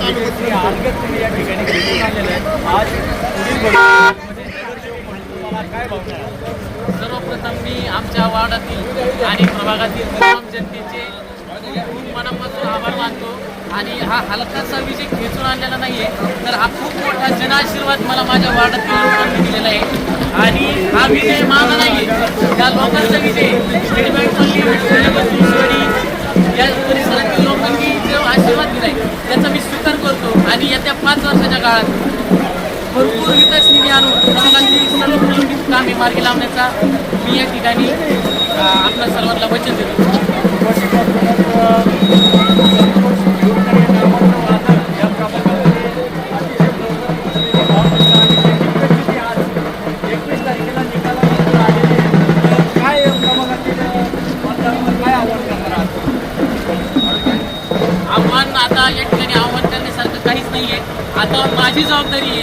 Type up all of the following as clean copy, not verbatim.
तालुक्यात या ठिकाणी भेटून आलेलं आहे. आज पुढील भविष्यामध्ये नगरसेवक म्हणून तुम्हाला काय भावना आहे? सर्वप्रथम मी आमच्या वार्डातील आणि प्रभागातील तमाम जनतेचे खूप मनापासून आभार मानतो. आणि हा हलकासा विजय खेचून आणलेला नाही आहे, तर हा खूप मोठा जनाशीर्वाद मला माझ्या वार्डातील लोकांनी दिलेला आहे. आणि हा विजय माझा नाही आहे, त्या लोकांचा विजय. स्टेट बँक कॉलनी या परिसरातील लोकांनी जो आशीर्वाद दिला आहे त्याचा मी स्वीकार करतो. आणि येत्या 5 वर्षाच्या काळात भरपूर विकास निधी आणून प्रभागाची सर्व प्रलंबित कामे मार्गी लावण्याचा मी या ठिकाणी आपल्या सर्वांना वचन देतो. आव्हान आता या ठिकाणी आव्हान करण्यासारखं काहीच नाही आहे. आता माझी जबाबदारी आहे,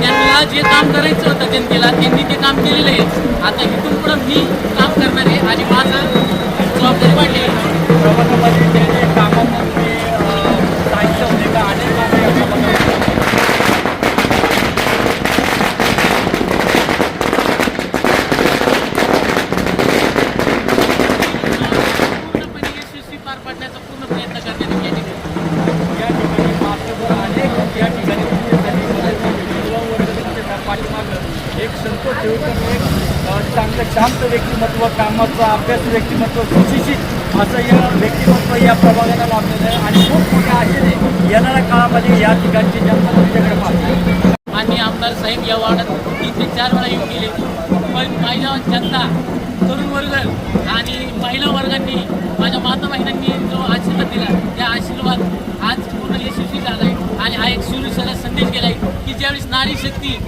त्यांना जे काम करायचं होतं जनतेला त्यांनी ते काम केलेलं आहे. आता इथून पुढं मी काम करणार आहे आणि माझं जबाबदारी वाढली आहे. प्रभागामध्ये जे कामामध्ये साहित्य होते का अनेक कामं या प्रभागामध्ये पूर्णपणे यशस्वी पार पाडण्याचा पूर्ण प्रयत्न करण्यात येईल. या ठिकाणी मात्र अनेक या ठिकाणी पाठीमागं एक संतोष ठेवून एक चांगलं शांत व्यक्तिमत्व, कामाचं अभ्यास व्यक्तिमत्व, सुशिक्षित असं या व्यक्तिमत्व या प्रभागाला लाभलेलं आहे. आणि खूप मोठ्या आशेने येणाऱ्या काळामध्ये या ठिकाणची जनता तुमच्याकडे पाहते. माननीय आमदार साहेब या वार्डात 3 ते 4 वेळा येऊन गेले, पण माझ्या जनता, तरुण वर्ग आणि महिला वर्गांनी, माझ्या माता बहिणींनी जो आशीर्वाद दिला त्या आशीर्वाद आज पूर्ण यशस्वी झाला आहे. आणि हा एक सुरक्षेचा संदेश गेला आहे की ज्यावेळेस नारी शक्ती,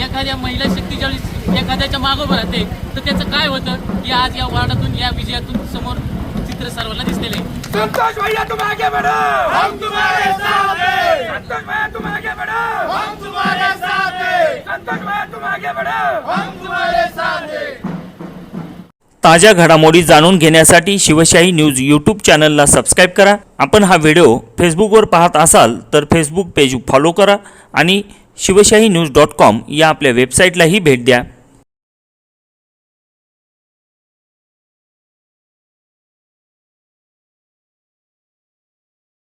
एखाद्या महिला शक्ती ज्यावेळेस एखाद्याच्या मागोबं राहते तर त्याचं काय होतं की आज या वार्डातून या विजयातून समोर चित्र सर्वांना दिसलेलं आहे. संतोष भैया तुम आगे बढ़ो, हम तुम्हारे साथ हैं. संतोष भैया तुम आगे बढ़ो, हम तुम्हारे साथ हैं. संतोष भैया तुम आगे बढ़ो, हम तुम्हारे साथ हैं. ताज्या घडामोडी जाणून घेण्यासाठी शिवशाही न्यूज यूट्यूब चॅनलला सबस्क्राईब करा. आपण हा व्हिडिओ फेसबुकवर पाहत असाल तर फेसबुक पेज फॉलो करा आणि शिवशाही न्यूज.com या आपल्या वेबसाईटलाही भेट द्या.